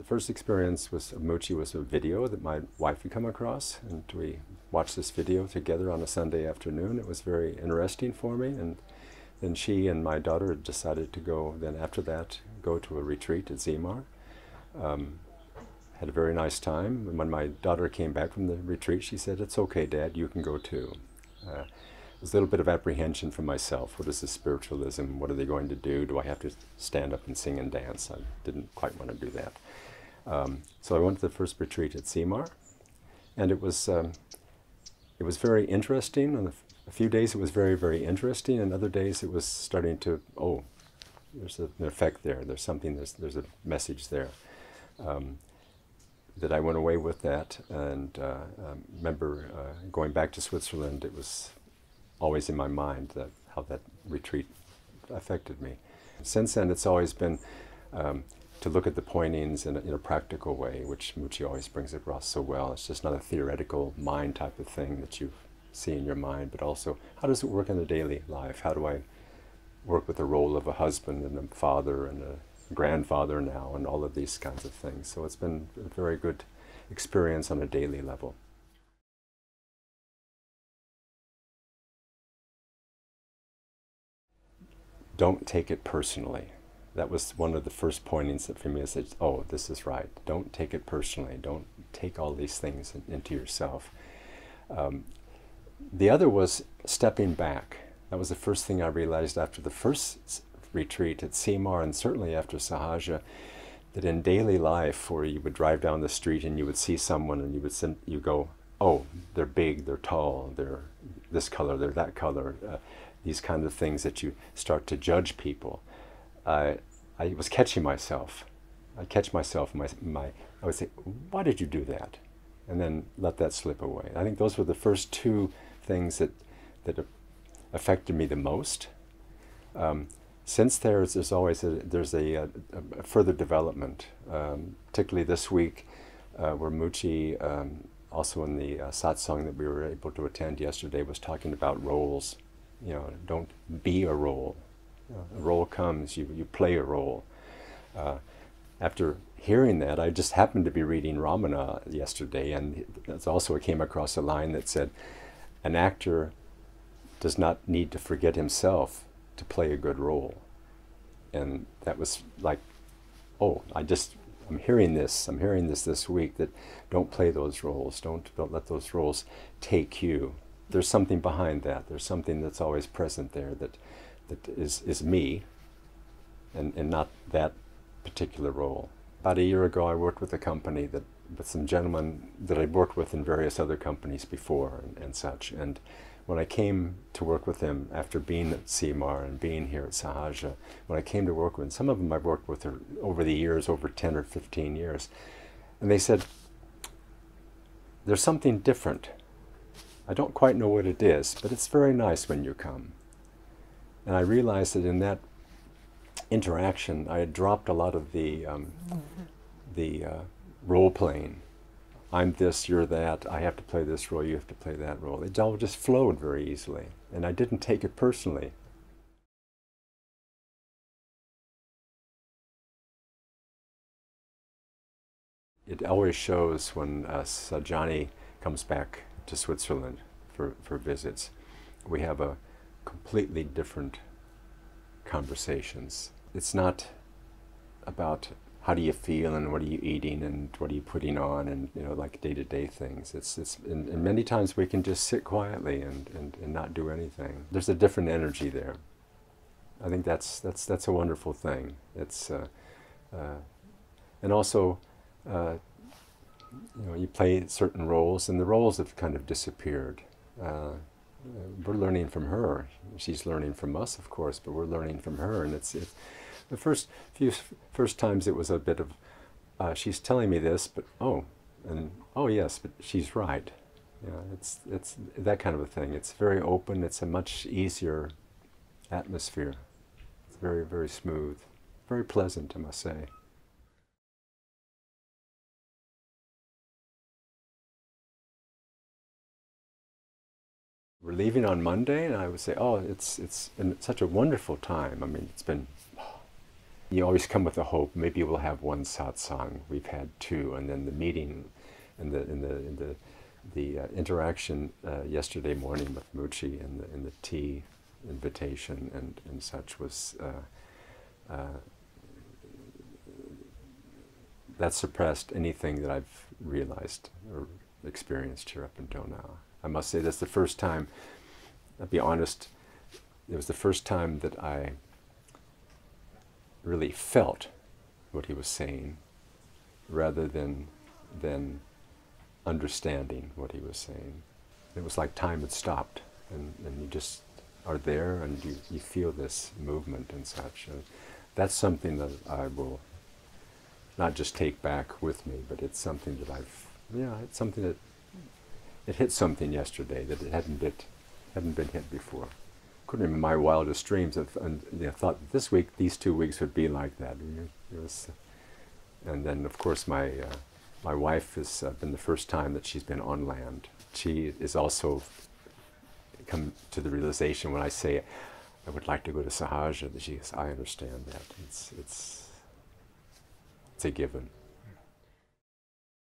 The first experience was of Muchi was a video that my wife had come across, and we watched this video together on a Sunday afternoon. It was very interesting for me, and then she and my daughter decided to go, then after that, go to a retreat at Zemar. Had a very nice time. And when my daughter came back from the retreat, she said, "It's okay, Dad, you can go too." There's a little bit of apprehension for myself. What is this spiritualism? What are they going to do? Do I have to stand up and sing and dance? I didn't quite want to do that. So I went to the first retreat at Zemar, and it was very interesting. On a few days it was very, very interesting, and other days it was starting to, oh, there's an effect there. There's something, there's a message there. That I went away with that, and remember going back to Switzerland, it was always in my mind that how that retreat affected me. Since then, it's always been to look at the pointings in a practical way, which Muchi always brings across so well. It's just not a theoretical mind type of thing that you see in your mind, but also how does it work in the daily life? How do I work with the role of a husband and a father and a grandfather now, and all of these kinds of things. So it's been a very good experience on a daily level. Don't take it personally. That was one of the first pointings that for me is, oh, this is right. Don't take it personally. Don't take all these things into yourself. The other was stepping back. That was the first thing I realized after the first retreat at Zemar, and certainly after Sahaja, that in daily life, where you would drive down the street and you would see someone and you go, oh, they're big, they're tall, they're this color, they're that color, these kind of things that you start to judge people. I was catching myself. I'd catch myself, I would say, why did you do that? And then let that slip away. I think those were the first two things that affected me the most. Since there's always a further development, particularly this week, where Muchi, also in the satsang that we were able to attend yesterday, was talking about roles. You know, don't be a role. A role comes, you play a role. After hearing that, I just happened to be reading Ramana yesterday, and that's also I came across a line that said, an actor does not need to forget himself to play a good role. And that was like, oh, I'm hearing this this week, that don't play those roles, don't let those roles take you. There's something behind that. There's something that's always present there that is me, and not that particular role. About a year ago, I worked with a company with some gentlemen that I'd worked with in various other companies before and such. And when I came to work with them after being at Zemar and being here at Sahaja, when I came to work with them, some of them I've worked with over the years, over 10 or 15 years, and they said, there's something different. I don't quite know what it is, but it's very nice when you come. And I realized that in that interaction, I had dropped a lot of the role-playing. I'm this, you're that, I have to play this role, you have to play that role. It all just flowed very easily, and I didn't take it personally. It always shows when Sajani comes back to Switzerland for visits. We have a completely different conversations. It's not about how do you feel and what are you eating and what are you putting on and, you know, like day-to-day things. And many times we can just sit quietly and not do anything. There's a different energy there. I think that's a wonderful thing. It's and also you know, you play certain roles and the roles have kind of disappeared. We're learning from her. She's learning from us, of course, but we're learning from her. And it's the first times it was a bit of, she's telling me this, but oh yes, but she's right. You know, it's that kind of a thing. It's very open. It's a much easier atmosphere. It's very, very smooth, very pleasant, I must say. We're leaving on Monday, and I would say, oh, it's been such a wonderful time. I mean, it's been You always come with a hope. Maybe we'll have one satsang. We've had two, and then the meeting, and the interaction yesterday morning with Muchi and the tea invitation and such was that suppressed anything that I've realized or experienced here up until now. I must say that's the first time. I'll be honest. It was the first time that I really felt what he was saying, rather than understanding what he was saying. It was like time had stopped, and you just are there, and you feel this movement and such. And that's something that I will not just take back with me, but it's something that it's something that it hit something yesterday that it hadn't been hit before. Couldn't in my wildest dreams have thought that this week, these 2 weeks would be like that. It was, and then of course my wife has been the first time that she's been on land. She is also come to the realization when I say I would like to go to Sahaja, that she goes, I understand that. It's a given.